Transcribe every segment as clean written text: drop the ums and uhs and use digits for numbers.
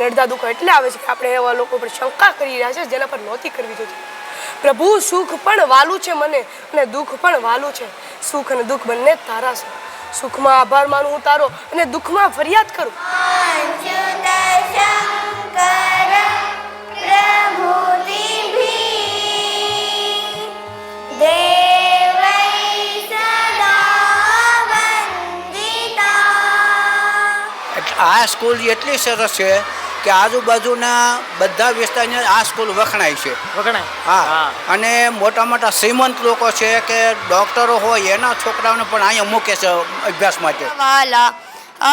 અને અડધા દુઃખો એટલે આવે છે કે આપણે એવા લોકો પર શંકા કરી રહ્યા છે જેના પર નહોતી કરવી જોઈએ. પ્રભુ, સુખ પણ વાલું છે મને અને દુઃખ પણ વાલું છે. સુખ અને દુઃખ બંને તારા છે. સુખમાં આભાર માનું હું તારો અને દુઃખમાં ફરિયાદ કરું. આ સ્કૂલ એટલી સરસ છે કે આજુબાજુના બધા વિસ્તારની આ સ્કૂલ વખણાય છે. હા, અને મોટા મોટા શ્રીમંત લોકો છે કે ડોક્ટરો હોય એના છોકરાઓને પણ અહીંયા મૂકે છે અભ્યાસ માટે.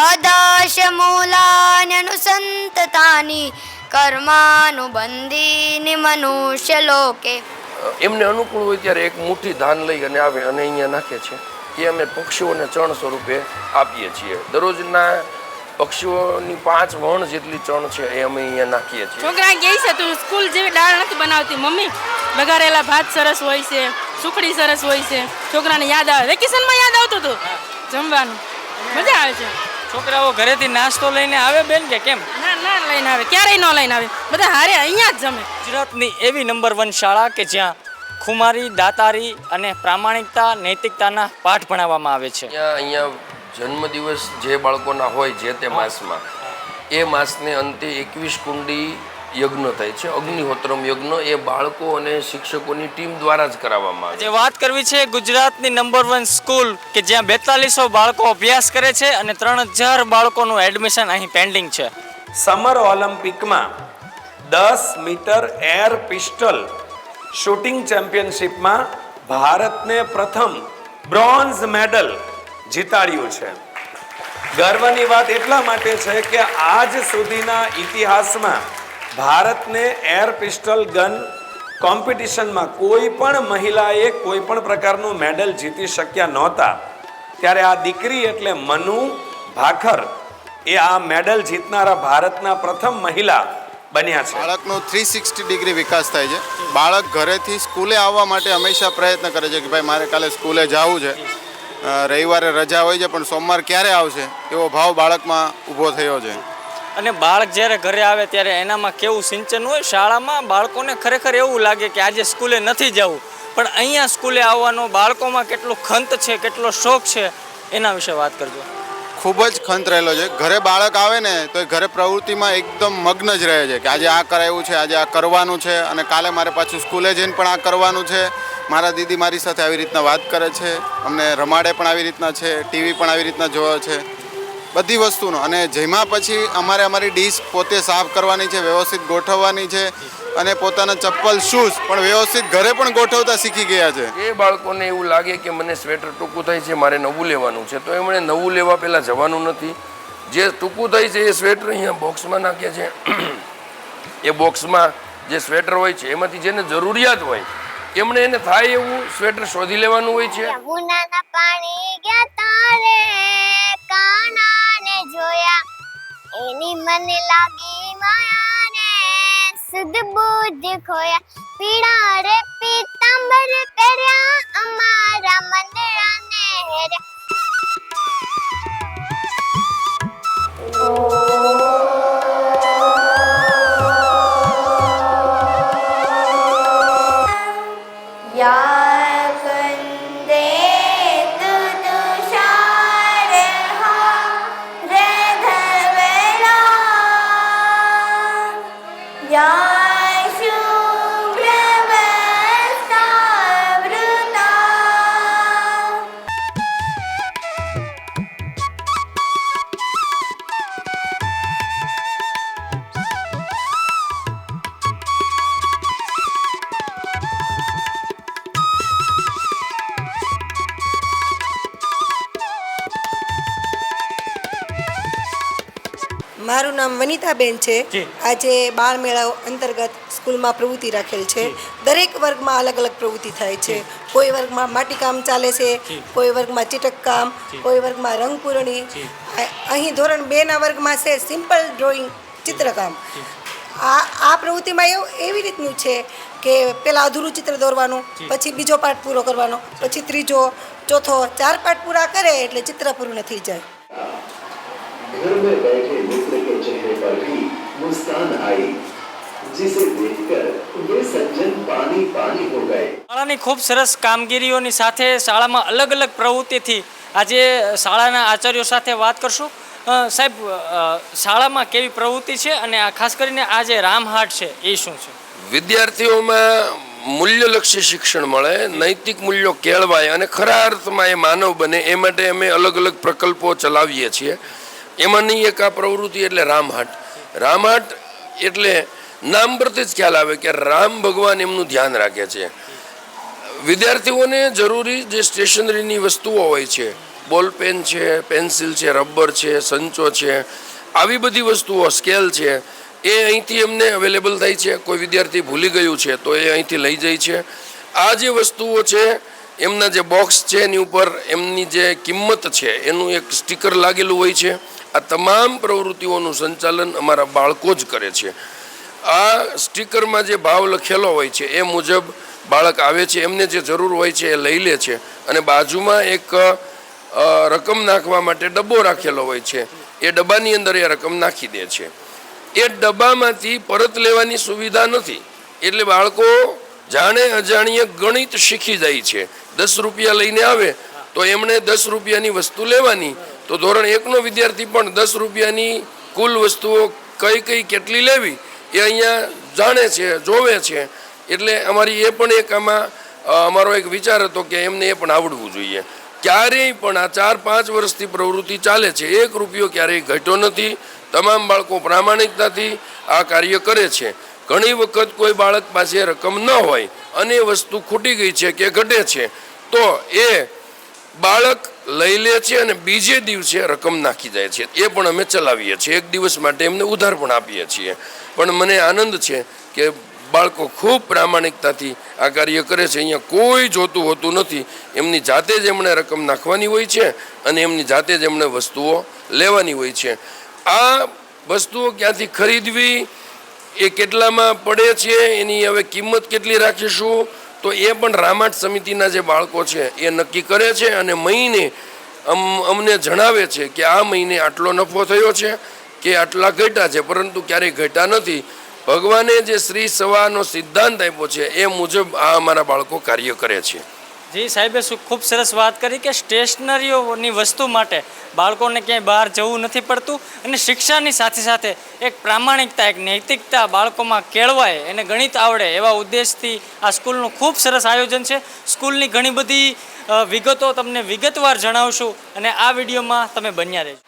આદાશ મૂલાન્યનુસંતતાની કર્માનુબંધીની મનુષ્ય લોકે. એમને અનુકૂળ હોય ત્યારે એક મુઠ્ઠી ધાન લઈ અને આવે અને અહીંયા નાખે છે. એ અમે પક્ષીઓને ચણ સ્વરૂપે આપીએ છીએ. દરરોજના પક્ષીઓની 5 વણ જેટલી ચણ છે એ અમે અહીંયા નાખીએ છીએ. છોકરા કહે છે તું સ્કૂલ જેવી દાળ નથી બનાવતી મમ્મી. વઘારેલા ભાત સરસ હોય છે, સુખડી સરસ હોય છે. છોકરાને યાદ આવે. વેકેશનમાં યાદ આવતું હતું જમવાનું. મજા આવે છે. છોકરાઓ ઘરેથી નાસ્તો લઈને આવે બેન કે કેમ? ના લઈને આવે, ક્યારેય ન લઈને આવે. બધા હારે અહીંયા જ જમે. ગુજરાતની એવી નંબર 1 શાળા કે જ્યાં ખુમારી, દાતારી અને પ્રામાણિકતા, નૈતિકતાના પાઠ ભણાવવામાં આવે છે. અહીંયા જન્મદિવસ જે બાળકોના હોય જે તે માસમાં, એ માસને અંતે 21 કુંડી યજ્ઞ થાય છે. અગ્નિહોત્રમ યજ્ઞ એ બાળકો અને શિક્ષકોની ટીમ દ્વારા જ કરાવવામાં આવે છે. જે વાત કરવી છે ગુજરાતની નંબર 1 સ્કૂલ કે જ્યાં 4200 બાળકો અભ્યાસ કરે છે અને 3000 બાળકોનું એડમિશન અહીં પેન્ડિંગ છે. સમર ઓલિમ્પિકમાં 10 મીટર એર પિસ્ટલ શૂટિંગ ચેમ્પિયનશિપમાં ભારતને પ્રથમ બ્રોન્ઝ મેડલ જીતાડ્યું છે. ગર્વની વાત એટલા માટે છે કે આજ સુધીના ઇતિહાસમાં ભારતને એર પિસ્ટલ ગન કોમ્પિટિશનમાં કોઈ પણ મહિલાએ કોઈ પણ પ્રકારનું મેડલ જીતી શક્યા નહોતા. ત્યારે આ દીકરી એટલે મનુ ભાખર એ આ મેડલ જીતનારા ભારતના પ્રથમ મહિલા બન્યા છે. બાળકનો 360 ડિગ્રી વિકાસ થાય છે. બાળક ઘરેથી સ્કૂલે આવવા માટે હંમેશા પ્રયત્ન કરે છે કે ભાઈ મારે કાલે સ્કૂલે જવું છે, રવિવારે રજા હોય છે પણ સોમવાર ક્યારે આવશે એવો ભાવ બાળકમાં ઊભો થયો છે. અને બાળક જ્યારે ઘરે આવે ત્યારે એનામાં કેવું સિંચન હોય. શાળામાં બાળકોને ખરેખર એવું લાગે કે આજે સ્કૂલે નથી જવું, પણ અહીંયા સ્કૂલે આવવાનો બાળકોમાં કેટલો ખંત છે, કેટલો શોખ છે, એના વિશે વાત કરજો. ખૂબ જ ખંત રહેલો છે. ઘરે બાળક આવે ને તો એ ઘરે પ્રવૃત્તિમાં એકદમ મગ્ન જ રહે છે કે આજે આ કરાયું છે, આજે આ કરવાનું છે અને કાલે મારે પાછું સ્કૂલે જઈને પણ આ કરવાનું છે. મારા દીદી મારી સાથે આવી રીતના વાત કરે છે, અમને રમાડે પણ આવી રીતના છે, ટીવી પણ આવી રીતના જોવે છે, બધી વસ્તુનો. અને જેમાં પછી અમારે અમારી ડીશ પોતે સાફ કરવાની છે, વ્યવસ્થિત ગોઠવવાની છે અને પોતાના ચપ્પલ શૂઝ પણ વ્યવસ્થિત ઘરે પણ ગોઠવતા શીખી ગયા છે. એ બાળકોને એવું લાગે કે મને સ્વેટર ટૂંકું થાય છે, મારે નવું લેવાનું છે, તો એમણે નવું લેવા પહેલાં જવાનું નથી. જે ટૂંકું થાય છે એ સ્વેટર અહીંયા બોક્સમાં નાખે છે. એ બોક્સમાં જે સ્વેટર હોય છે એમાંથી જેને જરૂરિયાત હોય એમણે એને થાય એવું સ્વેટર શોધી લેવાનું હોય છે. યમુનાના પાણી ગયા તારે કાનાને જોયા એની મને લાગી માયાને સુધ બુદ્ધ ખોયા પીળા રે પીતાંબર પહેર્યા અમારા મંદિરાને હેર્યા. મારું નામ વનિતાબેન છે. આજે બાળ મેળા અંતર્ગત સ્કૂલમાં પ્રવૃત્તિ રાખેલ છે. દરેક વર્ગમાં અલગ અલગ પ્રવૃત્તિ થાય છે. કોઈ વર્ગમાં માટીકામ ચાલે છે, કોઈ વર્ગમાં ચીટકકામ, કોઈ વર્ગમાં રંગપૂરણી. અહીં ધોરણ 2ના વર્ગમાં છે સિમ્પલ ડ્રોઈંગ, ચિત્રકામ. આ પ્રવૃત્તિમાં એવી રીતનું છે કે પહેલાં અધૂરું ચિત્ર દોરવાનું, પછી બીજો પાઠ પૂરો કરવાનો, પછી ત્રીજો, ચોથો, 4 પાઠ પૂરા કરે એટલે ચિત્ર પૂરું થઈ જાય. घर में बैठे मित्र के चेहरे पर भी मुस्कान आई जिसे देखकर वे सज्जन पानी पानी हो गए। શાળાની ખૂબ સરસ કામગીરીઓની સાથે શાળામાં અલગ અલગ પ્રવૃત્તિથી આજે શાળાના આચાર્યો સાથે વાત કરશું. સાહેબ, શાળામાં કેવી પ્રવૃત્તિ છે અને આ ખાસ કરીને આ જે રામહાટ છે એ શું છે? વિદ્યાર્થીઓમાં મૂલ્યલક્ષી શિક્ષણ મળે, નૈતિક મૂલ્યો કેળવાય અને ખરા અર્થમાં એ માનવ બને એ માટે અમે અલગ અલગ પ્રકલ્પો ચલાવીએ છીએ. એમાંની એક આ પ્રવૃત્તિ એટલે રામહાટ. રામહાટ એટલે નામ પરથી જ ખ્યાલ આવે કે રામ ભગવાન એમનું ધ્યાન રાખે છે. વિદ્યાર્થીઓને જરૂરી જે સ્ટેશનરીની વસ્તુઓ હોય છે, બોલપેન છે, પેન્સિલ છે, રબર છે, સંચો છે, આવી બધી વસ્તુઓ, સ્કેલ છે, એ અહીંથી એમને અવેલેબલ થાય છે. કોઈ વિદ્યાર્થી ભૂલી ગયું છે તો એ અહીંથી લઈ જાય છે. આ જે વસ્તુઓ છે એમના જે બોક્સ છે એની ઉપર એમની જે કિંમત છે એનું એક સ્ટીકર લાગેલું હોય છે. આ તમામ પ્રવૃત્તિઓનું સંચાલન અમારા બાળકો જ કરે છે. આ સ્ટીકરમાં જે ભાવ લખેલો હોય છે એ મુજબ બાળક આવે છે, એમને જે જરૂર હોય છે એ લઈ લે છે અને બાજુમાં એક રકમ નાખવા માટે ડબ્બો રાખેલો હોય છે. એ ડબ્બાની અંદર એ રકમ નાખી દે છે. એ ડબ્બામાંથી પરત લેવાની સુવિધા નથી, એટલે બાળકો જાણે અજાણીએ ગણિત શીખી જાય છે. 10 રૂપિયા લઈને આવે તો એમણે 10 રૂપિયાની વસ્તુ લેવાની, તો ધોરણ 1નો વિદ્યાર્થી પણ 10 રૂપિયાની કુલ વસ્તુઓ કઈ કઈ કેટલી લેવી એ અહીંયા જાણે છે, જોવે છે. એટલે અમારી એ પણ એક આમાં અમારો એક વિચાર હતો કે એમને એ પણ આવડવું જોઈએ. ક્યારેય પણ આ 4-5 વર્ષથી પ્રવૃત્તિ ચાલે છે, 1 રૂપિયો ક્યારેય ઘટ્યો નથી. તમામ બાળકો પ્રામાણિકતાથી આ કાર્ય કરે છે. ઘણી વખત કોઈ બાળક પાસે રકમ ન હોય અને એ વસ્તુ ખૂટી ગઈ છે કે ઘટે છે તો એ બાળક લઈ લે છે અને બીજે દિવસે રકમ નાખી જાય છે. એ પણ અમે ચલાવીએ છીએ. 1 દિવસ માટે એમને ઉધાર પણ આપીએ છીએ. પણ મને આનંદ છે કે બાળકો ખૂબ પ્રામાણિકતાથી આ કાર્ય કરે છે. અહીંયા કોઈ જોતું હોતું નથી. એમની જાતે જ એમણે રકમ નાખવાની હોય છે અને એમની જાતે જ એમણે વસ્તુઓ લેવાની હોય છે. આ વસ્તુઓ ક્યાંથી ખરીદવી, એ કેટલામાં પડે છે, એની હવે કિંમત કેટલી રાખીશું, તો એ પણ રામહાટ સમિતિના જે બાળકો છે એ નક્કી કરે છે અને મહિને અમને જણાવે છે કે આ મહિને આટલો નફો થયો છે કે આટલા ઘટ્યા છે, પરંતુ ક્યારેય ઘટ્યા નથી. ભગવાને જે શ્રી સવાનો સિદ્ધાંત આપ્યો છે એ મુજબ આ અમારા બાળકો કાર્ય કરે છે. જી સાહેબે ખૂબ સરસ વાત કરી કે સ્ટેશનરીઓની વસ્તુ માટે બાળકોને ક્યાંય બહાર જવું નથી પડતું અને શિક્ષાની સાથે સાથે એક પ્રામાણિકતા, એક નૈતિકતા બાળકોમાં કેળવાય, એને ગણિત આવડે એવા ઉદ્દેશથી આ સ્કૂલનું ખૂબ સરસ આયોજન છે. સ્કૂલની ઘણી બધી વિગતો તમને વિગતવાર જણાવશું અને આ વિડીયોમાં તમે બન્યા રહેજો.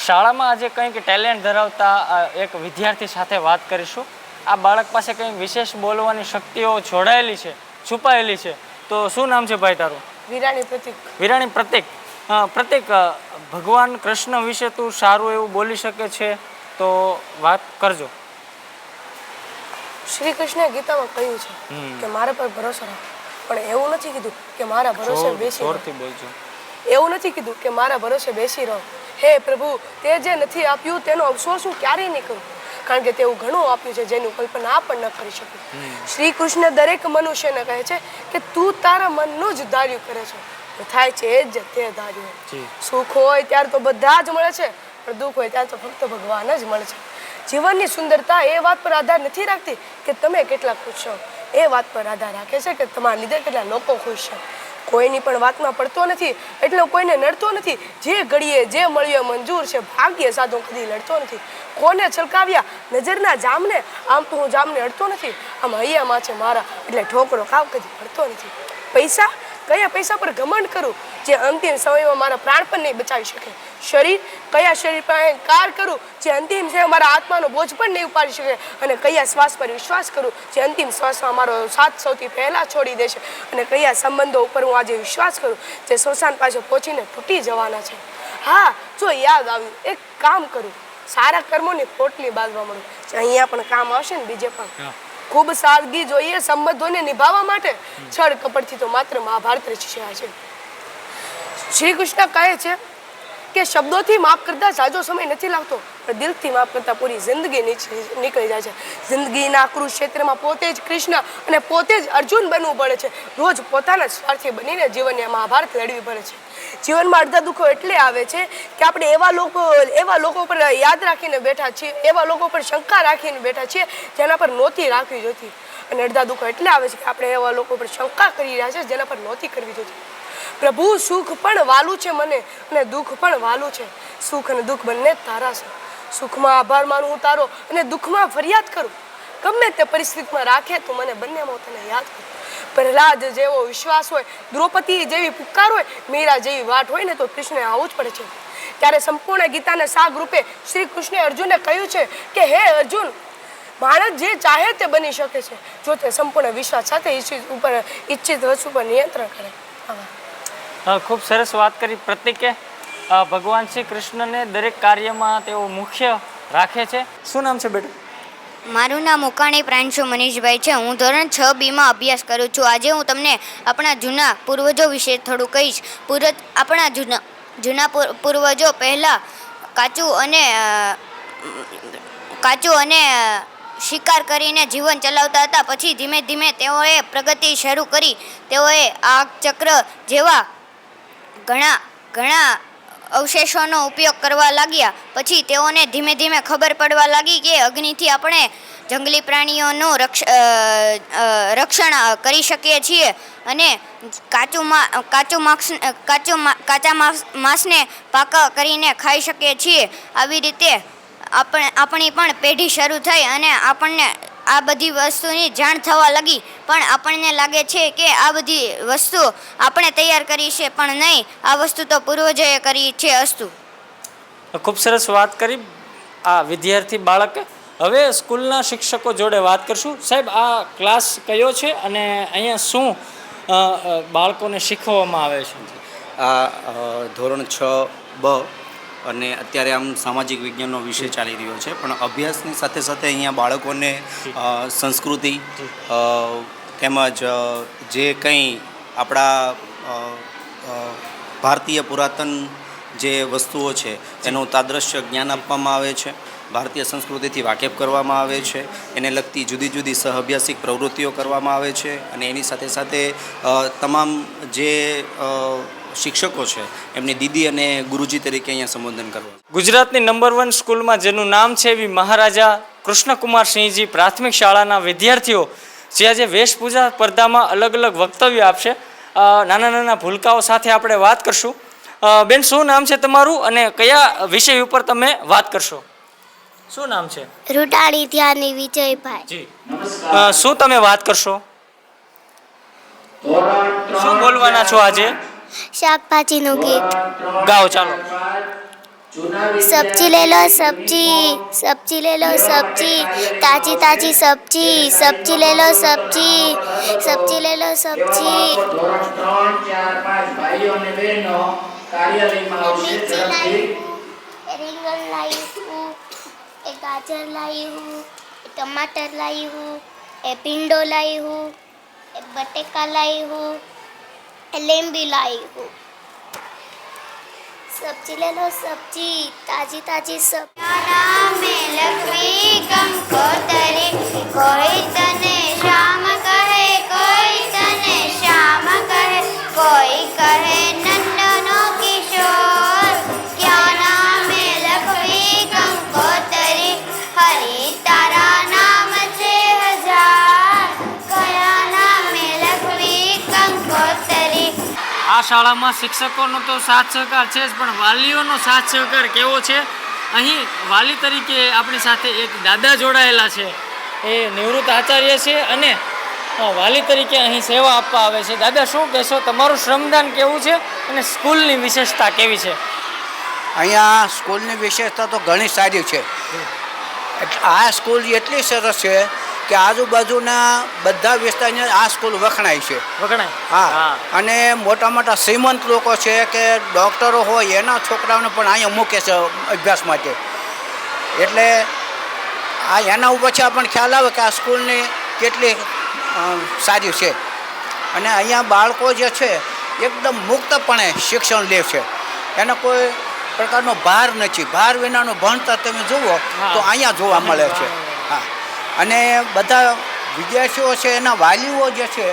શાળામાં આજે કંઈક ટેલેન્ટ ધરાવતા એક વિદ્યાર્થી સાથે વાત કરીશું. આ બાળક પાસે કંઈક વિશેષ બોલવાની શક્તિઓ જોડાયેલી છે, છુપાયેલી છે. તો શું નામ છે ભાઈ તારું? વિરાણી પ્રતીક. વિરાણી પ્રતીક. પ્રતીક, ભગવાન કૃષ્ણ વિશે તું સારું એવું બોલી શકે છે તો વાત કરજો. શ્રી કૃષ્ણે ગીતામાં કહ્યું છે કે મારા પર ભરોસો રાખો, પણ એવું નથી કીધું કે મારા ભરોસે બેસી રહો. એવું નથી કીધું કે મારા ભરોસે બેસી રહો. હે પ્રભુ, તે જે નથી આપ્યું તેનો અફસોસ હું ક્યારેય નહીં કરું, કારણ કે તેવું ઘણું આપ્યું છે જેનું કલ્પના પણ ન કરી શકું. શ્રી કૃષ્ણ દરેક મનુષ્યને કહે છે કે તું તારા મનનું જ ધાર્યું કરે છે, થાય છે એ જ તે ધાર્યું. સુખ હોય ત્યારે તો બધા જ મળે છે, પણ દુઃખ હોય ત્યારે તો ફક્ત ભગવાન જ મળે છે. જીવનની સુંદરતા એ વાત પર આધાર નથી રાખતી કે તમે કેટલા ખુશ છો, એ વાત પર આધાર રાખે છે કે તમારા લીધે કેટલા લોકો ખુશ છે. કોઈની પણ વાતમાં પડતો નથી એટલે કોઈને નડતો નથી. જે ઘડીએ જે મળ્યો મંજૂર છે, ભાગ્ય સાધુ કદી લડતો નથી. કોને છલકાવ્યા નજરના જામને, આમ તો હું જામને અડતો નથી. આમ હૈયામાં છે મારા એટલે ઠોકરો ખાવ કદી પડતો નથી. પૈસા, કયા પૈસા પર ઘમંડ કરું જે અંતિમ સમયમાં મારા પ્રાણ પણ નહીં બચાવી શકે? શરીર, કયા શરીર પર અહંકાર કરું જે અંતિમ સમયમાં મારા આત્માનો બોજ પણ નહીં ઉપાડી શકે? અને કયા શ્વાસ પર વિશ્વાસ કરું જે અંતિમ શ્વાસમાં મારો સાથ સૌથી પહેલાં છોડી દેશે? અને કયા સંબંધો ઉપર હું આજે વિશ્વાસ કરું જે સ્મશાન પાસે પહોંચીને તૂટી જવાના છે? હા, જો યાદ આવ્યું, એક કામ કરું, સારા કર્મોની પોટલી બાંધવા મળું. અહીંયા પણ કામ આવશે ને બીજે પણ. ખૂબ સાદગી જોઈએ સંબંધોને નિભાવવા માટે. છળ કપટથી તો માત્ર મહાભારત રચ્યા છે. શ્રી કૃષ્ણ કહે છે કે શબ્દોથી માફ કરતા જાજો સમય નથી લાગતો, પણ દિલથી માફ કરતા પૂરી જિંદગી નીકળી જાય છે. જિંદગીના કુરુક્ષેત્રમાં પોતે જ કૃષ્ણ અને પોતે જ અર્જુન બનવું પડે છે. રોજ પોતાના સ્વાર્થી બનીને જીવનની મહાભારત લડવી પડે છે. જીવનમાં અડધા દુઃખો એટલે આવે છે કે આપણે એવા લોકો પર યાદ રાખીને બેઠા છીએ, એવા લોકો પર શંકા રાખીને બેઠા છીએ જેના પર નહોતી રાખવી જોતી. અને અડધા દુઃખો એટલે આવે છે કે આપણે એવા લોકો પર શંકા કરી રહ્યા છે જેના પર નહોતી કરવી જોતી. પ્રભુ સુખ પણ વાલું છે મને અને દુઃખ પણ વાલું છે. સુખ અને દુઃખ બંને તારા છે. સુખમાં આભાર માનું હું તારો અને દુઃખમાં ફરિયાદ કરું. ગમે તે પરિસ્થિતિમાં રાખે તો મને બંનેમાં તને યાદ કરું. પ્રહલાદ જેવો વિશ્વાસ હોય, દ્રૌપદી જેવી પુકાર હોય, મીરા જેવી વાટ હોય ને તો કૃષ્ણને આવું જ પડે છે. ત્યારે સંપૂર્ણ ગીતાના સાગ રૂપે શ્રી કૃષ્ણે અર્જુનને કહ્યું છે કે હે અર્જુન, માણસ જે ચાહે તે બની શકે છે જો તે સંપૂર્ણ વિશ્વાસ સાથે ઈચ્છિત વસ્તુ પર નિયંત્રણ કરે. ખૂબ સરસ વાત કરી પ્રતિકે. ભગવાન શ્રી કૃષ્ણને દરેક કાર્યમાં તેઓ મુખ્ય રાખે છે. શું નામ છે બેટા? મારું નામ ઉકાણી પ્રાંશુ મનીષભાઈ છે. હું ધોરણ 6B અભ્યાસ કરું છું. આજે હું તમને આપણા જૂના પૂર્વજો વિશે થોડું કહીશ. આપણા જૂના પૂર્વજો પહેલાં કાચું અને શિકાર કરીને જીવન ચલાવતા હતા. પછી ધીમે ધીમે તેઓએ પ્રગતિ શરૂ કરી. તેઓએ આગ ચક્ર જેવા ઘણા અવશેષોનો ઉપયોગ કરવા લાગ્યા. પછી તેઓને ધીમે ધીમે ખબર પડવા લાગી કે અગ્નિથી આપણે જંગલી પ્રાણીઓનું રક્ષણ કરી શકીએ છીએ અને કાચા માંસને પાકા કરીને ખાઈ શકીએ છીએ. આવી રીતે આપણી પણ પેઢી શરૂ થઈ અને આપણને આ બધી વસ્તુની જાણ થવા લાગી. પણ આપણને લાગે છે કે આ બધી વસ્તુ આપણે તૈયાર કરી છે, પણ નહીં, આ વસ્તુ તો પૂર્વજોએ કરી છે. અસ્તુ. ખૂબ સરસ વાત કરી આ વિદ્યાર્થી બાળકે. હવે સ્કૂલના શિક્ષકો જોડે વાત કરશું. સાહેબ, આ ક્લાસ કયો છે અને અહીંયા શું બાળકોને શીખવવામાં આવે છે? આ ધોરણ 6B અને અત્યારે આમ સામાજિક વિજ્ઞાનનો વિષય ચાલી રહ્યો છે, પણ અભ્યાસની સાથે સાથે અહીંયા બાળકોને સંસ્કૃતિ તેમજ જે કંઈ આપણા ભારતીય પુરાતન જે વસ્તુઓ છે એનું તાદ્રશ્ય જ્ઞાન આપવામાં આવે છે. ભારતીય સંસ્કૃતિથી વાકેફ કરવામાં આવે છે. એને લગતી જુદી જુદી સહઅભ્યાસિક પ્રવૃત્તિઓ કરવામાં આવે છે અને એની સાથે સાથે તમામ જે શિક્ષકો છે એમની દીદી અને ગુરુજી તરીકે અહીંયા સંબોધન કરવા. ગુજરાતની નંબર 1 સ્કૂલમાં જેનું નામ છે એવી મહારાજા કૃષ્ણકુમાર સિંહજી પ્રાથમિક શાળાના વિદ્યાર્થીઓ જે આજે વેશભૂષા સ્પર્ધામાં અલગ અલગ વક્તવ્ય આપશે. નાના ભૂલકાઓ સાથે આપણે વાત કરશું. બેન, શું નામ છે તમારું અને કયા વિષય ઉપર તમે વાત કરશો? શું નામ છે? રૂટાળી ધ્યાની વિજયભાઈ. જી, શું તમે વાત કરશો? શું બોલવાના છો આજે? શાકભાજીનું ગીત ગાઓ, ચાલો. सब्जी ले लो सब्जी, सब्जी ले लो सब्जी, ताजी ताजी सब्जी, सब्जी ले लो सब्जी, सब्जी ले लो सब्जी. રીંગણ લાવી હું, એ ગાજર લાવી હું, એ ટમાટર લાવી હું, એ ભીંડો લાવી હું, એ બટેકા લાવી હું, એ લીંબી लावी हूँ. सब्जी ले लो सब्जी, ताजी ताजी सब्जी. में लक्ष्मी कंकोतरी, कोई तने श्याम कहे, कोई तने श्याम कहे, कोई कहे नंदनो किशोर. क्या नाम है लक्ष्मी कंकोतरी, हरि तारा नाम से 1000. कया नाम है लक्ष्मी कंकोतरी. આ શાળામાં શિક્ષકોનો તો સાથ સહકાર છે જ, પણ વાલીઓનો સાથ સહકાર કેવો છે? અહીં વાલી તરીકે આપણી સાથે એક દાદા જોડાયેલા છે. એ નિવૃત્ત આચાર્ય છે અને વાલી તરીકે અહીં સેવા આપવા આવે છે. દાદા, શું કહેશો? તમારું શ્રમદાન કેવું છે અને સ્કૂલની વિશેષતા કેવી છે? અહીંયા સ્કૂલની વિશેષતા તો ઘણી સારી છે. આ સ્કૂલ એટલી સરસ છે કે આજુબાજુના બધા વિસ્તારની આ સ્કૂલ વખણાય છે. હા, અને મોટા શ્રીમંત લોકો છે કે ડૉક્ટરો હોય એના છોકરાઓને પણ અહીંયા મૂકે છે અભ્યાસ માટે. એટલે આ એના ઉપરથી આપણને ખ્યાલ આવે કે આ સ્કૂલની કેટલી સારી છે. અને અહીંયા બાળકો જે છે એકદમ મુક્તપણે શિક્ષણ લે છે. એને કોઈ પ્રકારનો ભાર નથી. ભાર વિનાનું ભણતર તમે જુઓ તો અહીંયા જોવા મળે છે. હા, અને બધા વિદ્યાર્થીઓ છે એના વાલીઓ જે છે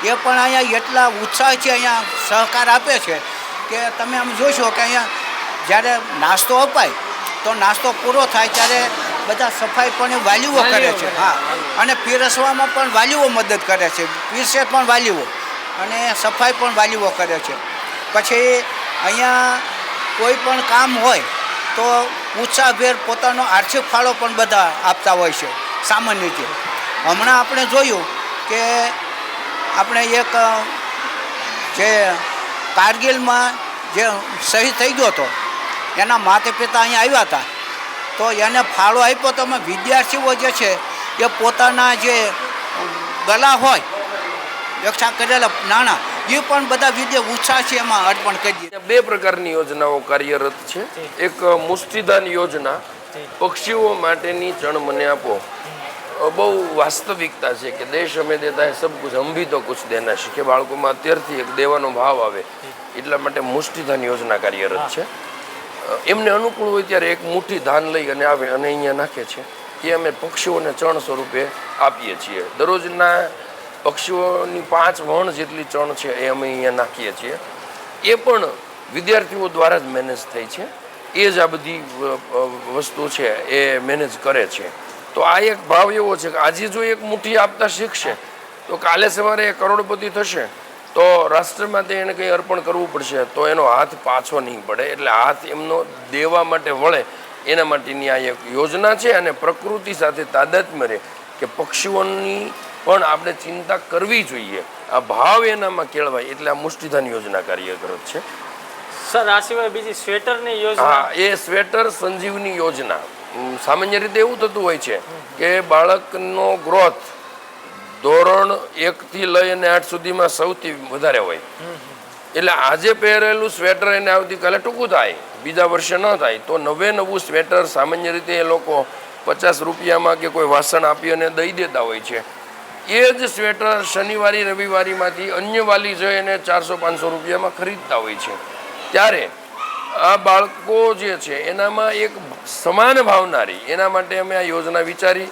એ પણ અહીંયા એટલા ઉત્સાહથી અહીંયા સહકાર આપે છે કે તમે આમ જોશો કે અહીંયા જ્યારે નાસ્તો અપાય તો નાસ્તો પૂરો થાય ત્યારે બધા સફાઈ પણ વાલીઓ કરે છે. હા, અને પીરસવામાં પણ વાલીઓ મદદ કરે છે, પીરસે પણ વાલીઓ, અને સફાઈ પણ વાલીઓ કરે છે. પછી અહીંયા કોઈ પણ કામ હોય તો ઉત્સાહભેર પોતાનો આર્થિક ફાળો પણ બધા આપતા હોય છે સામાન્ય રીતે. હમણાં આપણે જોયું કે આપણે એક જે કારગિલમાં જે શહીદ થઈ ગયો હતો એના માતા પિતા અહીંયા આવ્યા હતા, તો એને ફાળો આપ્યો તો અમે વિદ્યાર્થીઓ જે છે એ પોતાના જે ગલા હોય રક્ષા કરેલા નાણાં એ પણ બધા ઉત્સાહ છે એમાં અર્પણ કરી દીધા. 2 પ્રકારની યોજનાઓ કાર્યરત છે. એક મુષ્ટિદાન યોજના, પક્ષીઓ માટેની ચણ મને આપો. બહુ વાસ્તવિકતા છે કે દેશ હમે દેતા હે સબ કુછ, હમ ભી તો કુછ દેના શીખે. બાળકોમાં અત્યારથી એક દેવાનો ભાવ આવે એટલા માટે મુષ્ટિદાન યોજના કાર્યરત છે. એમને અનુકૂળ હોય ત્યારે એક મુઠ્ઠી ધાન લઈ અને આવે અને અહીંયા નાખે છે. એ અમે પક્ષીઓને ચણ સ્વરૂપે આપીએ છીએ. દરરોજના પક્ષીઓની 5 વણ જેટલી ચણ છે એ અમે અહીંયા નાખીએ છીએ. એ પણ વિદ્યાર્થીઓ દ્વારા જ મેનેજ થઈ છે. એ જ આ બધી વસ્તુ છે એ મેનેજ કરે છે. તો આ એક ભાવ એવો છે કે આજે જો એક મુઠ્ઠી આપતા શીખશે તો કાલે સવારે એ કરોડપતિ થશે, તો રાષ્ટ્ર માટે એને કંઈ અર્પણ કરવું પડશે તો એનો હાથ પાછો નહીં પડે. એટલે હાથ એમનો દેવા માટે વળે એના માટેની આ એક યોજના છે. અને પ્રકૃતિ સાથે તાદાત્મ્ય રહે કે પક્ષીઓની પણ આપણે ચિંતા કરવી જોઈએ, આ ભાવ એનામાં કેળવાય એટલે આ મુષ્ટિદાન યોજના કાર્યરત છે. સર આ સિવાય બીજી સ્વેટરની યોજના? હા, એ સ્વેટર સંજીવની યોજના. સામાન્ય રીતે એવું થતું હોય છે કે બાળકનો ગ્રોથ ધોરણ 1 થી લઈ અને 8 સુધીમાં સૌથી વધારે હોય. એટલે આજે પહેરેલું સ્વેટર એને આવતીકાલે ટૂંકું થાય, બીજા વર્ષે ન થાય. તો નવું સ્વેટર સામાન્ય રીતે એ લોકો 50 રૂપિયામાં કે કોઈ વાસણ આપી અને દઈ દેતા હોય છે. એ જ સ્વેટર શનિવારી રવિવારીમાંથી અન્ય વાલી જઈ અને 400-500 રૂપિયામાં ખરીદતા હોય છે. ત્યારે આ બાળકો જે છે એનામાં એક સમાન ભાવનારી, એના માટે અમે આ યોજના વિચારી.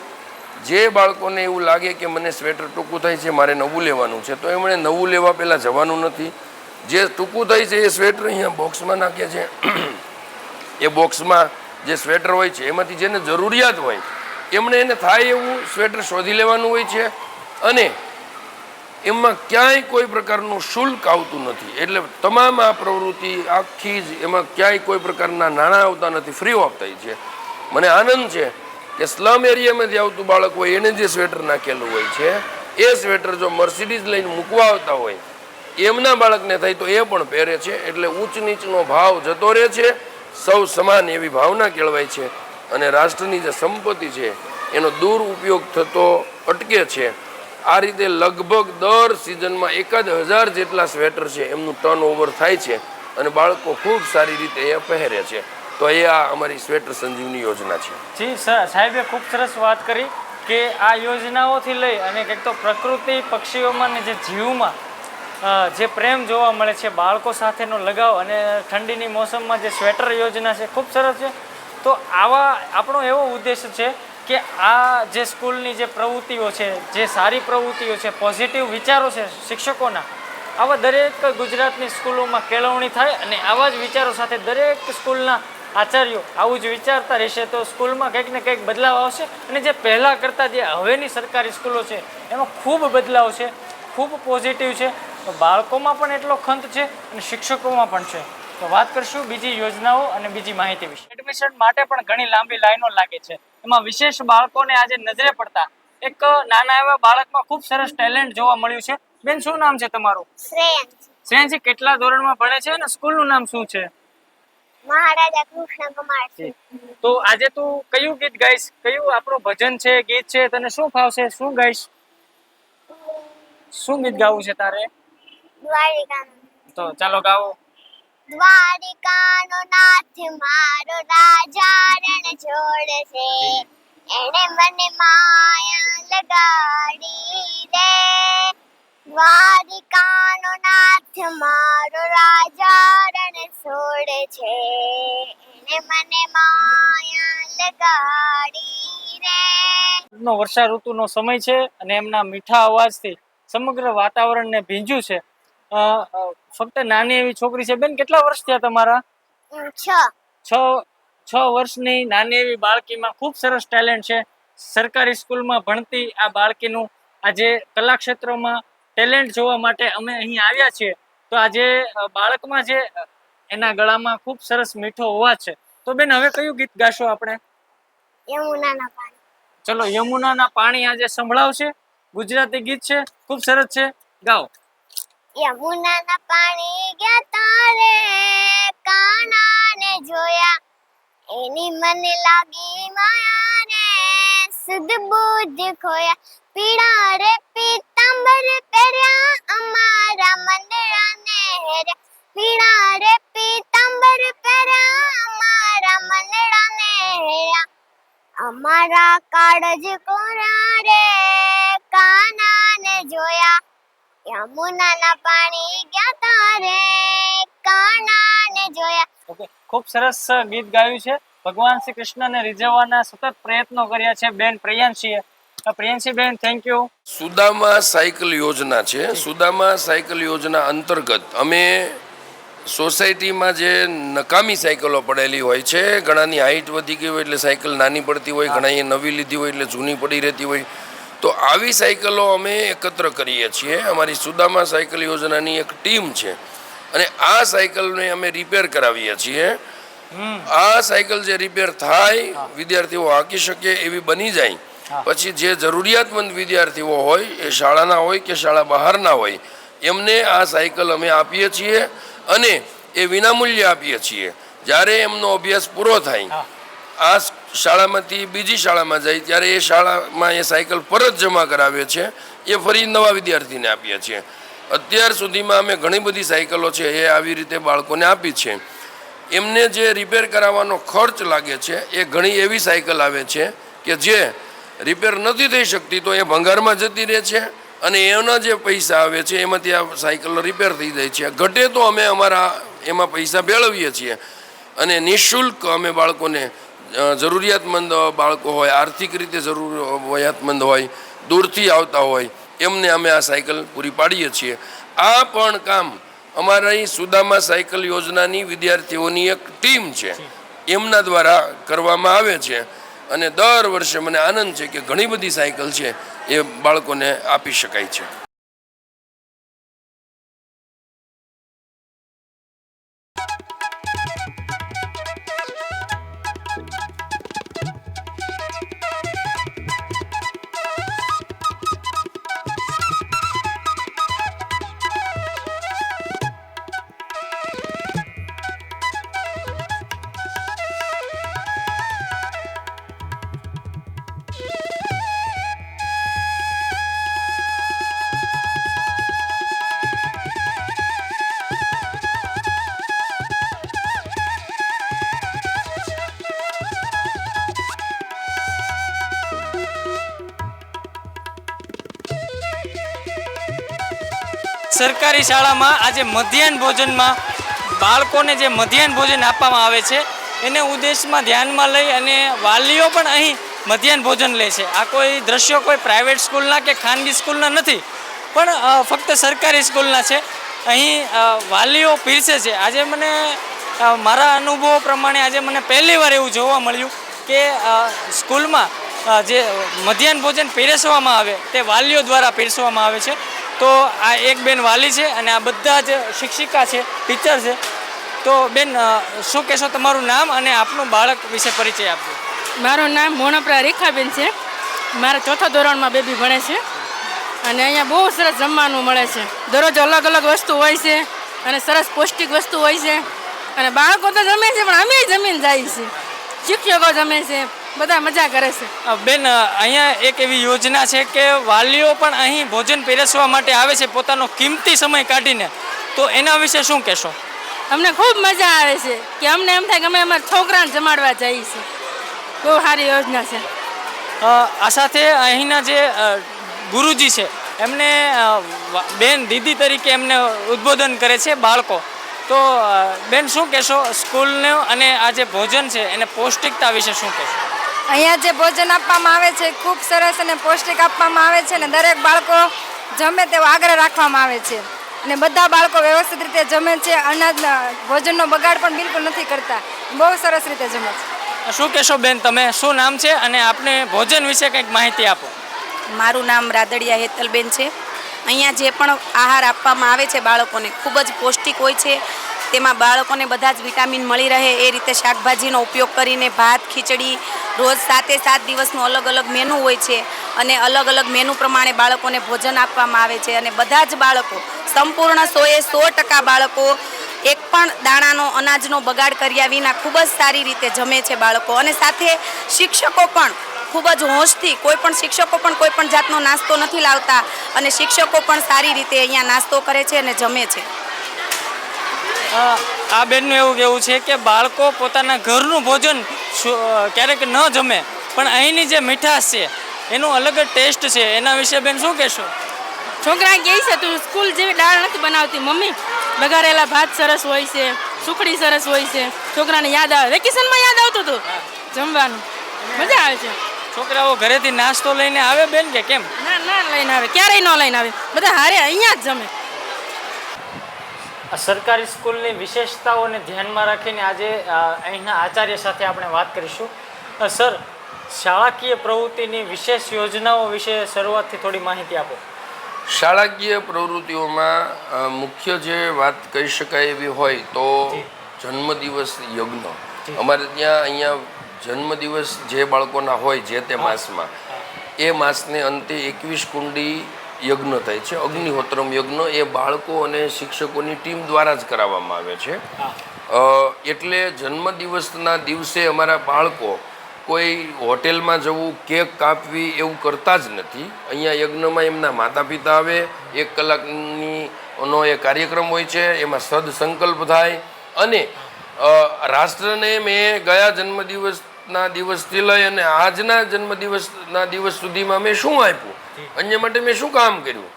જે બાળકોને એવું લાગે કે મને સ્વેટર ટૂંકું થાય છે, મારે નવું લેવાનું છે, તો એમણે નવું લેવા પહેલાં જવાનું નથી. જે ટૂંકું થાય છે એ સ્વેટર અહીંયા બોક્સમાં નાખે છે. એ બોક્સમાં જે સ્વેટર હોય છે એમાંથી જેને જરૂરિયાત હોય એમણે એને થાય એવું સ્વેટર શોધી લેવાનું હોય છે. અને એમાં ક્યાંય કોઈ પ્રકારનું શુલ્ક આવતું નથી. એટલે તમામ આ પ્રવૃત્તિ આખી જ એમાં ક્યાંય કોઈ પ્રકારના નાણાં આવતા નથી, ફ્રી ઓફ થાય છે. મને આનંદ છે કે સ્લમ એરિયામાંથી આવતું બાળક હોય એને જે સ્વેટર નાખેલું હોય છે એ સ્વેટર જો મર્સિડીઝ લઈને મૂકવા આવતા હોય એમના બાળકને થાય તો એ પણ પહેરે છે. એટલે ઊંચ નીચનો ભાવ જતો રહે છે, સૌ સમાન એવી ભાવના કેળવાય છે. અને રાષ્ટ્રની જે સંપત્તિ છે એનો દુરુપયોગ થતો અટકે છે. આ રીતે લગભગ દર સિઝનમાં 1000 જેટલા સ્વેટર છે એમનું ટર્ન ઓવર થાય છે અને બાળકો ખૂબ સારી રીતે એ પહેરે છે. તો એ આ અમારી સ્વેટર સંજીવની યોજના છે. જી સર, સાહેબે ખૂબ સરસ વાત કરી કે આ યોજનાઓથી લઈ અને કંઈક તો પ્રકૃતિ, પક્ષીઓમાં ને જે જીવમાં જે પ્રેમ જોવા મળે છે, બાળકો સાથેનો લગાવ, અને ઠંડીની મોસમમાં જે સ્વેટર યોજના છે ખૂબ સરસ છે. તો આવા આપણો એવો ઉદ્દેશ છે કે આ જે સ્કૂલની જે પ્રવૃત્તિઓ છે, જે સારી પ્રવૃત્તિઓ છે, પોઝિટિવ વિચારો છે શિક્ષકોના, આવા દરેક ગુજરાતની સ્કૂલોમાં કેળવણી થાય અને આવા જ વિચારો સાથે દરેક સ્કૂલના આચાર્યો આવું જ વિચારતા રહેશે તો સ્કૂલમાં કંઈક ને કંઈક બદલાવ આવશે. અને જે પહેલાં કરતાં જે હવેની સરકારી સ્કૂલો છે એમાં ખૂબ બદલાવ છે, ખૂબ પોઝિટિવ છે. તો બાળકોમાં પણ એટલો ખંત છે અને શિક્ષકોમાં પણ છે. તો વાત કરશું બીજી યોજનાઓ અને બીજી માહિતી વિશે. એડમિશન માટે પણ ઘણી લાંબી લાઈનો લાગે છે. એમાં વિશેષ બાળકોને આજે નજરે પડતા એક નાના એવા બાળકમાં ખૂબ સરસ ટેલેન્ટ જોવા મળ્યું છે. બેન, શું નામ છે તમારું? શ્રેયાંશી. કેટલા ધોરણમાં ભણે છે અને સ્કૂલનું નામ શું છે? મહારાજા કૃષ્ણ કુમાર. તો આજે તું કયું ગીત ગાઈશ? કયું આપણું ભજન છે, ગીત છે, તને શું ફાવશે? શું ગાઈશ? શું ગીત ગાવું છે તારે? દ્વારિકાનું. તો ચાલો ગાવો. દ્વારિકાનો નાથ મારો રાજા રણ છોડે છે, એને મને માયા લગાડી દે. દ્વારિકાનો નાથ મારો રાજા રણ છોડે છે, વરસાદનો વર્ષા ઋતુનો સમય છે અને એમના મીઠા અવાજથી સમગ્ર વાતાવરણને ભીંજ્યું છે. ફક્ત નાની એવી છોકરી છે. બેન, કેટલા વર્ષ થયા તમારા? 6 વર્ષની નાની એવી બાળકીમાં ખૂબ સરસ ટેલેન્ટ છે. સરકારી સ્કૂલમાં ભણતી આ બાળકીનું આજે કલા ક્ષેત્રમાં ટેલેન્ટ જોવા માટે અમે અહીં આવ્યા છીએ. તો આજે બાળકમાં જે એના ગળામાં ખૂબ સરસ મીઠો અવાજ છે. તો બેન, હવે કયું ગીત ગાશો આપણે? યમુનાના પાણી. ચલો, યમુનાના પાણી આજે સંભળાવશે. ગુજરાતી ગીત છે, ખૂબ સરસ છે, ગાઓ. યમુનાના પાણી ગયા તારે કાનાને જોયા, એની મને લાગી માયા ને સુધ બુદ્ધ ખોયા. પીળા રે પીતાંબર પહેર્યા અમારા મંદિરાને હેર્યા. પીળા રે પીતાંબર પહેર્યા અમારા મંદિરાને હેર્યા. અમારા કાળજ કોરા રે કાનાને જોયા, યમુનાના પાણી ગયા તારે કાનાને જોયા. ઓકે, ખૂબ સરસ ગીત ગાયું છે. ભગવાન શ્રી કૃષ્ણને રીઝવવાના સતત પ્રયત્નો કર્યા છે બેન પ્રિયાંશીએ. પ્રિયાંશી બેન, થેન્ક યુ. સુદામા સાયકલ યોજના છે. સુદામા સાયકલ યોજના અંતર્ગત અમે સોસાયટીમાં જે નકામી સાયકલો પડેલી હોય છે, ઘણાની હાઈટ વધી ગઈ હોય એટલે સાયકલ નાની પડતી હોય, ઘણાએ નવી લીધી હોય એટલે જૂની પડી રહેતી હોય, તો આવી સાયકલો અમે એકત્ર કરીએ છીએ. અમારી સુદામા સાયકલ યોજનાની એક ટીમ છે અને આ સાયકલને અમે રિપેર કરાવીએ છીએ. આ સાયકલ જે રિપેર થાય, વિદ્યાર્થીઓ હાંકી શકે એવી બની જાય પછી જે જરૂરિયાતમંદ વિદ્યાર્થીઓ હોય, એ શાળાના હોય કે શાળા બહારના હોય, એમને આ સાયકલ અમે આપીએ છીએ અને એ વિનામૂલ્યે આપીએ છીએ. જ્યારે એમનો અભ્યાસ પૂરો થાય, આ શાળામાંથી બીજી શાળામાં જાય ત્યારે એ શાળામાં એ સાયકલ પરત જમા કરાવે છે. એ ફરી નવા વિદ્યાર્થીને આપીએ છીએ. અત્યાર સુધીમાં અમે ઘણી બધી સાયકલો છે એ આવી રીતે બાળકોને આપી છે. એમને જે રિપેર કરાવવાનો ખર્ચ લાગે છે, એ ઘણી એવી સાયકલ આવે છે કે જે રિપેર નથી થઈ શકતી, તો એ ભંગારમાં જતી રહે છે અને એના જે પૈસા આવે છે એમાંથી આ સાયકલ રિપેર થઈ જાય છે. ઘટે તો અમે અમારા એમાં પૈસા ભેળવીએ છીએ અને નિઃશુલ્ક અમે બાળકોને, જરૂરિયાતમંદ બાળકો હોય, આર્થિક રીતે જરૂરિયાતમંદ હોય, દૂરથી આવતા હોય, એમને અમે આ સાયકલ પૂરી પાડીએ છીએ. આ પણ કામ અમારી સુદામા સાયકલ યોજનાની વિદ્યાર્થીઓની એક ટીમ છે, એમના દ્વારા કરવામાં આવે છે અને દર વર્ષે મને આનંદ છે કે ઘણી બધી સાયકલ છે એ બાળકોને આપી શકાય છે. સરકારી શાળામાં આજે મધ્યાહન ભોજનમાં બાળકોને જે મધ્યાહન ભોજન આપવામાં આવે છે એને ઉદ્દેશમાં ધ્યાનમાં લઈ અને વાલીઓ પણ અહીં મધ્યાહન ભોજન લે છે. આ કોઈ દ્રશ્યો કોઈ પ્રાઇવેટ સ્કૂલના કે ખાનગી સ્કૂલના નથી, પણ ફક્ત સરકારી સ્કૂલના છે. અહીં વાલીઓ પીરસે છે. આજે મને મારા અનુભવો પ્રમાણે આજે મને પહેલી વાર એવું જોવા મળ્યું કે સ્કૂલમાં જે મધ્યાહન ભોજન પીરસવામાં આવે તે વાલીઓ દ્વારા પીરસવામાં આવે છે. તો આ એક બેન વાલી છે અને આ બધા જ શિક્ષિકા છે, ટીચર છે. તો બેન, શું કહેશો, તમારું નામ અને આપનું બાળક વિશે પરિચય આપજો. મારું નામ મોણપરા રેખાબેન છે. મારા 4થા ધોરણમાં બેબી ભણે છે અને અહીંયા બહુ સરસ જમવાનું મળે છે. દરરોજ અલગ અલગ વસ્તુ હોય છે અને સરસ પૌષ્ટિક વસ્તુ હોય છે અને બાળકો તો જમે છે પણ અમે જમીને જાય છે, શિક્ષકો જમે છે, બધા મજા કરે છે. બેન, અહીંયા એક એવી યોજના છે કે વાલીઓ પણ અહીં ભોજન પીરસવા માટે આવે છે પોતાનો કિંમતી સમય કાઢીને, તો એના વિશે શું કહેશો? અમને ખૂબ મજા આવે છે કે અમને એમ થાય કે અમે અમારા છોકરાને જમાડવા જઈએ છીએ. બહુ સારી યોજના છે. આ સાથે અહીંના જે ગુરુજી છે એમને બેન દીદી તરીકે એમને ઉદ્બોધન કરે છે બાળકો. તો બેન, શું કહેશો સ્કૂલને અને આ જે ભોજન છે એને પૌષ્ટિકતા વિશે શું કહેશો? અહીંયા જે ભોજન આપવામાં આવે છે ખૂબ સરસ અને પૌષ્ટિક આપવામાં આવે છે અને દરેક બાળકો જમે તેવો આગ્રહ રાખવામાં આવે છે અને બધા બાળકો વ્યવસ્થિત રીતે જમે છે. અનાજના ભોજનનો બગાડ પણ બિલકુલ નથી કરતા, બહુ સરસ રીતે જમે છે. શું કહેશો બેન, તમે શું નામ છે અને આપને ભોજન વિશે કંઈક માહિતી આપો. મારું નામ રાદડિયા હેતલબેન છે. અહીંયા જે પણ આહાર આપવામાં આવે છે બાળકોને ખૂબ જ પૌષ્ટિક હોય છે. તેમાં બાળકોને બધા જ વિટામિન મળી રહે એ રીતે શાકભાજીનો ઉપયોગ કરીને ભાત, ખીચડી, રોજ 7 દિવસનું અલગ અલગ મેનુ હોય છે અને અલગ અલગ મેનુ પ્રમાણે બાળકોને ભોજન આપવામાં આવે છે અને બધા જ બાળકો સંપૂર્ણ 100% બાળકો એક પણ દાણાનો અનાજનો બગાડ કર્યા વિના ખૂબ જ સારી રીતે જમે છે બાળકો. અને સાથે શિક્ષકો પણ ખૂબ જ હોંશથી કોઈ પણ જાતનો નાસ્તો નથી લાવતા અને શિક્ષકો પણ સારી રીતે અહીંયા નાસ્તો કરે છે અને જમે છે. આ બેનનું એવું કહેવું છે કે બાળકો પોતાના ઘરનું ભોજન ક્યારેક ન જમે, પણ અહીંની જે મીઠાશ છે એનું અલગ જ ટેસ્ટ છે. એના વિશે બેન શું કહેશો? છોકરા કહે છે તું સ્કૂલ જેવી દાળ નથી બનાવતી મમ્મી, બગાડેલા ભાત સરસ હોય છે, સુખડી સરસ હોય છે. છોકરાને યાદ આવે, વેકેશનમાં યાદ આવતું હતું જમવાનું, મજા આવે છે. છોકરાઓ ઘરેથી નાસ્તો લઈને આવે બેન કે કેમ? ના લઈને આવે, ક્યારેય ન લઈને આવે, બધા હારે અહીંયા જ જમે. સરકારી સ્કૂલની વિશેષતાઓને ધ્યાનમાં રાખીને આજે અહીંના આચાર્ય સાથે આપણે વાત કરીશું. સર, શાળાકીય પ્રવૃત્તિની વિશેષ યોજનાઓ વિશે શરૂઆતથી થોડી માહિતી આપો. શાળાકીય પ્રવૃત્તિઓમાં મુખ્ય જે વાત કહી શકાય એવી હોય તો જન્મદિવસ યજ્ઞ. અમારે ત્યાં અહીંયા જન્મદિવસ જે બાળકોના હોય જે તે માસમાં, એ માસને અંતે 21 કુંડી યજ્ઞ થાય છે. અગ્નિહોત્રમ યજ્ઞ એ બાળકો અને શિક્ષકોની ટીમ દ્વારા જ કરાવવામાં આવે છે. એટલે જન્મદિવસના દિવસે અમારા બાળકો કોઈ હોટેલમાં જવું, કેક કાપવી એવું કરતા જ નથી. અહીંયા યજ્ઞમાં એમના માતા પિતા આવે, 1 કલાકનો એ કાર્યક્રમ હોય છે, એમાં સદસંકલ્પ થાય અને રાષ્ટ્રને મેં ગયા જન્મદિવસના દિવસથી લઈ અને આજના જન્મદિવસના દિવસ સુધીમાં મેં શું આપ્યું, અન્ય માટે મેં શું કામ કર્યું,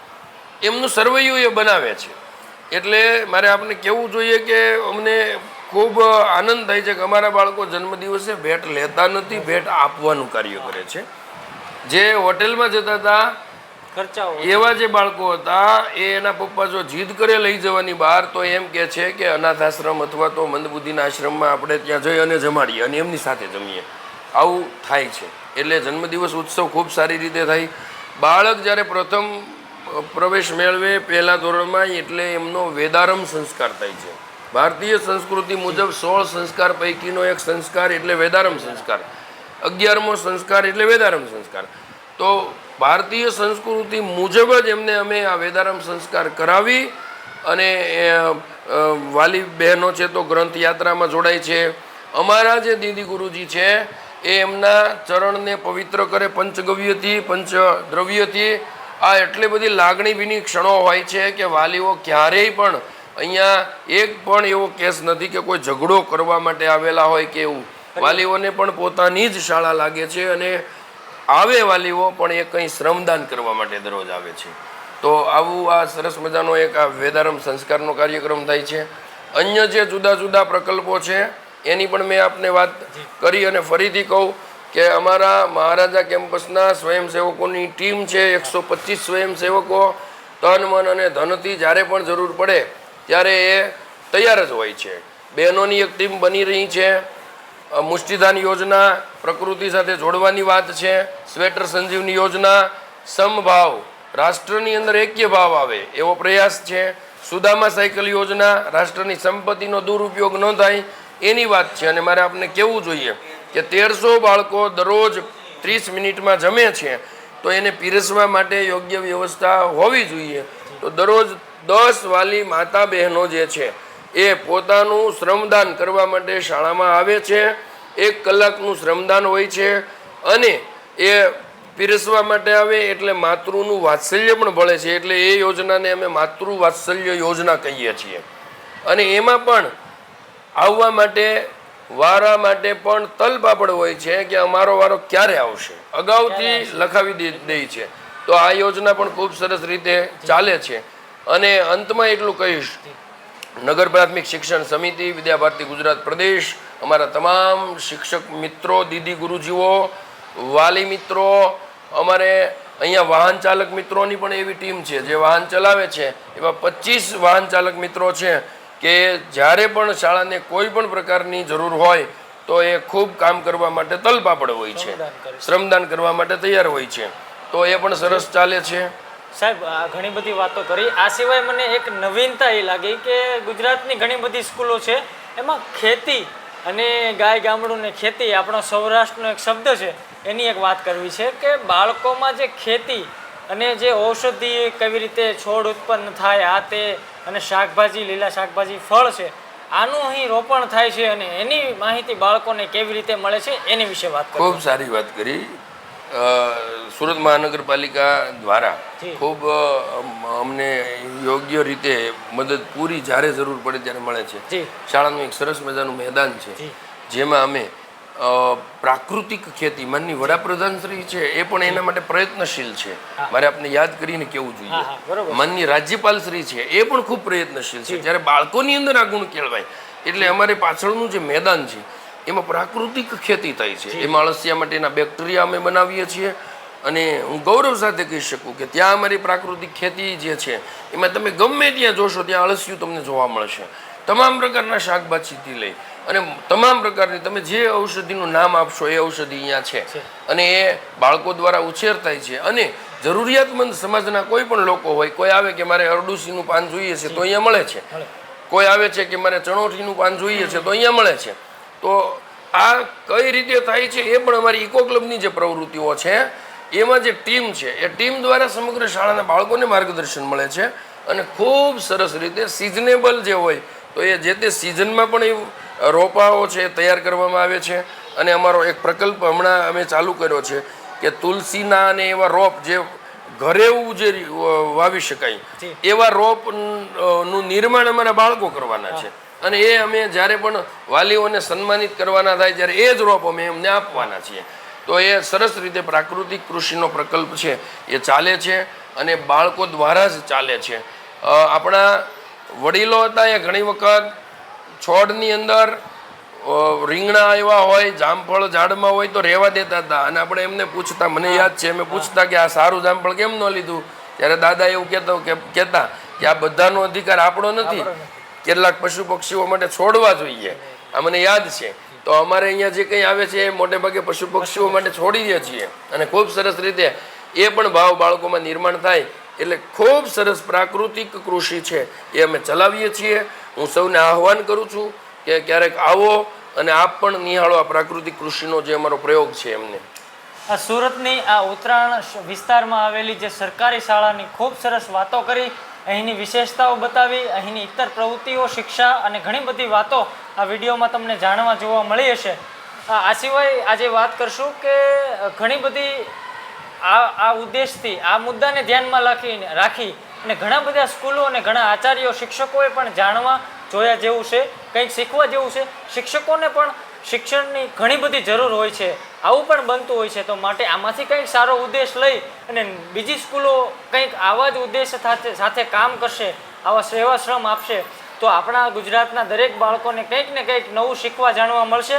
એમનું સર્વૈયું એ બનાવે છે. એટલે મારે આપને કહેવું જોઈએ કે અમને ખૂબ આનંદ થાય છે કે અમારા બાળકો જન્મદિવસે ભેટ લેતા નથી, ભેટ આપવાનું કાર્ય કરે છે. જે હોટેલમાં જતા હતા એવા જે બાળકો હતા એ એના પપ્પા જો જીદ કરે લઈ જવાની બહાર તો એમ કહે છે કે અનાથ આશ્રમ અથવા તો મંદબુદ્ધિના આશ્રમમાં આપણે ત્યાં જઈ અને જમાડીએ અને એમની સાથે જમીએ. આવું થાય છે. એટલે જન્મદિવસ ઉત્સવ ખૂબ સારી રીતે થાય. બાળક જ્યારે પ્રથમ પ્રવેશ મેળવે પહેલા ધોરણમાં એટલે એમનો વેદારંભ સંસ્કાર થાય છે. ભારતીય સંસ્કૃતિ મુજબ 16 સંસ્કાર પૈકીનો એક સંસ્કાર એટલે વેદારંભ સંસ્કાર, 11મો સંસ્કાર એટલે વેદારંભ સંસ્કાર. તો ભારતીય સંસ્કૃતિ મુજબ જ એમને અમે આ વેદારંભ સંસ્કાર કરાવી અને વાલી બહેનો છે તો ગ્રંથ યાત્રામાં જોડાય છે. અમારા જે દીદી ગુરુજી છે એ એમના ચરણને પવિત્ર કરે પંચગવ્યથી, પંચદ્રવ્યથી. આ એટલી બધી લાગણીભીની ક્ષણો હોય છે કે વાલીઓ ક્યારેય પણ અહીંયા એક પણ એવો કેસ નથી કે કોઈ ઝઘડો કરવા માટે આવેલા હોય કે એવું. વાલીઓને પણ પોતાની જ શાળા લાગે છે અને આવે વાલીઓ પણ એ કંઈ શ્રમદાન કરવા માટે દરરોજ આવે છે. તો આવું આ સરસ મજાનો એક આ વેદારંભ સંસ્કારનો કાર્યક્રમ થાય છે. અન્ય જે જુદા જુદા પ્રકલ્પો છે એની પણ મેં આપને વાત કરી અને ફરીથી કહું કે અમારા મહારાજા કેમ્પસના સ્વયંસેવકોની ટીમ છે, 125 સ્વયંસેવકો તન મન અને ધનથી જ્યારે પણ જરૂર પડે ત્યારે એ તૈયાર જ હોય છે. બહેનોની એક ટીમ બની રહી છે. મુષ્ટિદાન યોજના પ્રકૃતિ સાથે જોડવાની વાત છે, સ્વેટર સંજીવની યોજના, સમભાવ રાષ્ટ્રની અંદર એક્ય ભાવ આવે એવો પ્રયાસ છે, સુદામા સાયકલ યોજના રાષ્ટ્રની સંપત્તિનો દુરુપયોગ ન થાય એની વાત છે. અને મારે આપને કહેવું જોઈએ કે 1300 બાળકો દરરોજ 30 મિનિટમાં જમે છે તો એને પીરસવા માટે યોગ્ય વ્યવસ્થા હોવી જોઈએ. તો દરરોજ 10 વાલી માતા બહેનો જે છે એ પોતાનું શ્રમદાન કરવા માટે શાળામાં આવે છે. 1 કલાકનું શ્રમદાન હોય છે અને એ પીરસવા માટે આવે એટલે માતૃનું વાત્સલ્ય પણ ભળે છે. એટલે એ યોજનાને અમે માતૃ વાત્સલ્ય યોજના કહીએ છીએ. અને એમાં પણ આવવા માટે વારા માટે પણ તલપાપડ હોય છે કે અમારો વારો ક્યારે આવશે, અગાઉથી લખાવી દે છે. તો આ યોજના પણ ખૂબ સરસ રીતે ચાલે છે. અને અંતમાં એટલું કહીશ, નગર પ્રાથમિક શિક્ષણ સમિતિ, વિદ્યાભારતી ગુજરાત પ્રદેશ અમારા તમામ શિક્ષક મિત્રો, દીદી ગુરુજીઓ, વાલી મિત્રો, અમારે અહીંયા વાહન ચાલક મિત્રોની પણ એવી ટીમ છે જે વાહન ચલાવે છે. એવા 25 વાહન ચાલક મિત્રો છે કે જ્યારે પણ શાળાને કોઈ પણ પ્રકારની જરૂર હોય તો એ ખૂબ કામ કરવા માટે તલપાપડ હોય છે, શ્રમદાન કરવા માટે તૈયાર હોય છે. તો એ પણ સરસ ચાલે છે. સાહેબ ઘણી બધી વાતો કરી. આ સિવાય મને એક નવીનતા એ લાગી કે ગુજરાતની ઘણી બધી સ્કૂલો છે એમાં ખેતી અને ગાય ગામડું ને ખેતી, આપણો સૌરાષ્ટ્રનો એક શબ્દ છે, એની એક વાત કરવી છે કે બાળકોમાં જે ખેતી અને જે ઔષધિ કેવી રીતે છોડ ઉત્પન્ન થાય આ તે, અને શાકભાજી, લીલા શાકભાજી, ફળ છે, આનું અહીં રોપણ થાય છે અને એની માહિતી બાળકોને કેવી રીતે મળે છે એની વિશે વાત કરી. ખૂબ સારી વાત કરી. સુરત મહાનગરપાલિકા દ્વારા ખૂબ અમને યોગ્ય રીતે મદદ પૂરી જ્યારે જરૂર પડે ત્યારે મળે છે. શાળાનું એક સરસ મજાનું મેદાન છે જેમાં અમે પ્રાકૃતિક ખેતી, માનની વડાપ્રધાન શ્રી છે એ પણ એના માટે પ્રયત્નશીલ છે. મારે આપને યાદ કરીને કેવું જોઈએ, માનની રાજ્યપાલ શ્રી છે એ પણ ખૂબ પ્રયત્નશીલ છે. જ્યારે બાળકોની અંદર આ ગુણ કેળવાય એટલે અમારે પાછળનું જે મેદાન છે એમાં પ્રાકૃતિક ખેતી થાય છે. એમાં અળસિયા માટેના બેક્ટેરિયા અમે બનાવીએ છીએ અને હું ગૌરવ સાથે કહી શકું કે ત્યાં અમારી પ્રાકૃતિક ખેતી જે છે એમાં તમે ગમે ત્યાં જોશો ત્યાં અળસિયું તમને જોવા મળશે. તમામ પ્રકારના શાકભાજીથી લઈ અને તમામ પ્રકારની તમે જે ઔષધિનું નામ આપશો એ ઔષધિ અહીંયા છે અને એ બાળકો દ્વારા ઉછેર થાય છે. અને જરૂરિયાતમંદ સમાજના કોઈ પણ લોકો હોય, કોઈ આવે કે મારે અરડુસીનું પાન જોઈએ છે તો અહીંયા મળે છે, કોઈ આવે છે કે મારે ચણોઠીનું પાન જોઈએ છે તો અહીંયા મળે છે. તો આ કઈ રીતે થાય છે એ પણ અમારી ઇકો ક્લબની જે પ્રવૃત્તિઓ છે એમાં જે ટીમ છે એ ટીમ દ્વારા સમગ્ર શાળાના બાળકોને માર્ગદર્શન મળે છે અને ખૂબ સરસ રીતે સિઝનેબલ જે હોય તો એ જે તે સિઝનમાં પણ એ રોપાઓ છે તૈયાર કરવામાં આવે છે. અને અમારો એક પ્રકલ્પ હમણાં અમે ચાલુ કર્યો છે કે તુલસીના અને એવા રોપ જે ઘરેવું જે વાવી શકાય એવા રોપનું નિર્માણ અમારા બાળકો કરવાના છે. અને એ અમે જ્યારે પણ વાલીઓને સન્માનિત કરવાના થાય ત્યારે એ જ રોપ અમે એમને આપવાના છીએ. તો એ સરસ રીતે પ્રાકૃતિક કૃષિનો પ્રકલ્પ છે એ ચાલે છે અને બાળકો દ્વારા જ ચાલે છે. આપણા વડીલો હતા એ ઘણી વખત છોડની અંદર રીંગણા આવ્યા હોય, જામફળ ઝાડમાં હોય તો રહેવા દેતા હતા અને આપણે એમને પૂછતા, મને યાદ છે અમે પૂછતા કે આ સારું જામફળ કેમ ન લીધું, ત્યારે દાદા એવું કહેતા કે આ બધાનો અધિકાર આપણો નથી, કેટલાક પશુ પક્ષીઓ માટે છોડવા જોઈએ. આ મને યાદ છે. તો અમારે અહીંયા જે કંઈ આવે છે એ મોટે ભાગે પશુ પક્ષીઓ માટે છોડી દે છીએ અને ખૂબ સરસ રીતે એ પણ ભાવ બાળકોમાં નિર્માણ થાય. એટલે ખૂબ સરસ પ્રાકૃતિક કૃષિ છે એ અમે ચલાવીએ છીએ. હું સૌને આહ્વાન કરું છું કે ક્યારેક આવો અને આપ પણ નિહાળો આ પ્રાકૃતિક કૃષિનો જે અમારો પ્રયોગ છે એમને. આ સુરતની આ ઉત્તરાયણ વિસ્તારમાં આવેલી જે સરકારી શાળાની ખૂબ સરસ વાતો કરી, અહીંની વિશેષતાઓ બતાવી, અહીંની ઇતર પ્રવૃત્તિઓ, શિક્ષા અને ઘણી બધી વાતો આ વિડીયોમાં તમને જાણવા જોવા મળી હશે. આ સિવાય આજે વાત કરશું કે ઘણી બધી આ ઉદ્દેશથી આ મુદ્દાને ધ્યાનમાં રાખી અને ઘણા બધા સ્કૂલો અને ઘણા આચાર્યો, શિક્ષકોએ પણ જાણવા જોયા જેવું છે, કંઈક શીખવા જેવું છે. શિક્ષકોને પણ શિક્ષણની ઘણી બધી જરૂર હોય છે, આવું પણ બનતું હોય છે. તો માટે આમાંથી કંઈક સારો ઉદ્દેશ લઈ અને બીજી સ્કૂલો કંઈક આવા જ ઉદ્દેશ સાથે કામ કરશે, આવા સેવાશ્રમ આપશે તો આપણા ગુજરાતના દરેક બાળકોને કંઈક ને કંઈક નવું શીખવા જાણવા મળશે.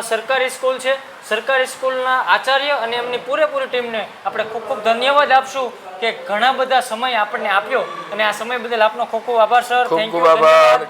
સરકારી સ્કૂલ છે, સરકારી સ્કૂલના આચાર્ય અને એમની પૂરેપૂરી ટીમને આપણે ખૂબ ખૂબ ધન્યવાદ આપશું કે ઘણા બધા સમય આપણને આપ્યો અને આ સમય બદલ આપનો ખૂબ ખૂબ આભાર સર. ખૂબ ખૂબ આભાર.